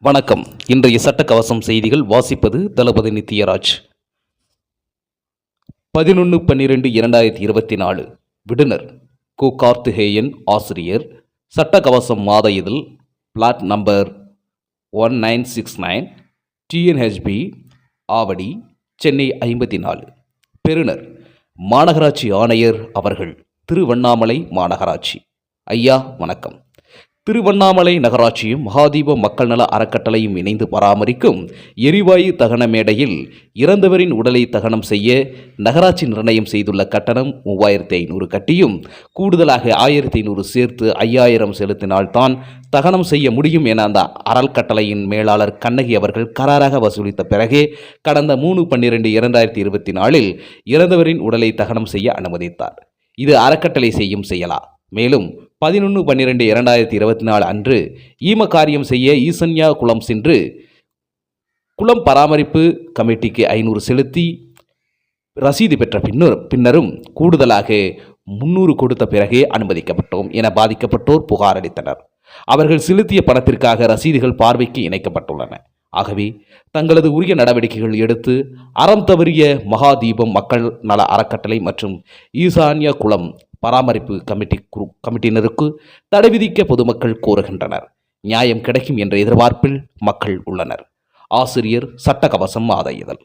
வணக்கம். இன்றைய சட்டக்கவசம் செய்திகள் வாசிப்பது தளபதி நித்யராஜ். 11/12/2024 விடுனர் கு. கார்த்திகேயன், ஆசிரியர், சட்டக்கவசம் மாத இதழ், flat number 1969, TNHB, Avadi, Chennai 54. பெறுநர் மாநகராட்சி ஆணையர் அவர்கள், திருவண்ணாமலை மாநகராட்சி. ஐயா வணக்கம். திருவண்ணாமலை நகராட்சியும் மகாதீப மக்கள் நல அறக்கட்டளையும் இணைந்து பராமரிக்கும் எரிவாயு தகன மேடையில் இறந்தவரின் உடலை தகனம் செய்ய நகராட்சி நிர்ணயம் செய்துள்ள கட்டணம் 3500 கட்டியும் கூடுதலாக 1500 சேர்த்து 5000 செலுத்தினால்தான் தகனம் செய்ய முடியும் என அந்த அறக்கட்டளையின் மேலாளர் கண்ணகி அவர்கள் கராராக வசூலித்த பிறகே கடந்த 3/12/2024 இறந்தவரின் உடலை தகனம் செய்ய அனுமதித்தார். இது அறக்கட்டளை செய்யும் செயலா? மேலும் 11/12/2024 அன்று ஈம காரியம் செய்ய ஈசன்யா குளம் சென்று குளம் பராமரிப்பு கமிட்டிக்கு 500 செலுத்தி ரசீது பெற்ற பின்னரும் கூடுதலாக 300 கொடுத்த பிறகே அனுமதிக்கப்பட்டோம் என பாதிக்கப்பட்டோர் புகார் அளித்தனர். அவர்கள் செலுத்திய பணத்திற்காக ரசீதுகள் பார்வைக்கு இணைக்கப்பட்டுள்ளன. ஆகவே தங்களது உரிய நடவடிக்கைகள் எடுத்து அறம் தவறிய மகாதீபம் மக்கள் நல அறக்கட்டளை மற்றும் ஈசான்யா குளம் பராமரிப்பு கமிட்டியினருக்கு தடை விதிக்க பொதுமக்கள் கோருகின்றனர். நியாயம் கிடைக்கும் என்ற எதிர்பார்ப்பில் மக்கள் உள்ளனர். ஆசிரியர், சட்டக்கவசம் மாத இதழ்.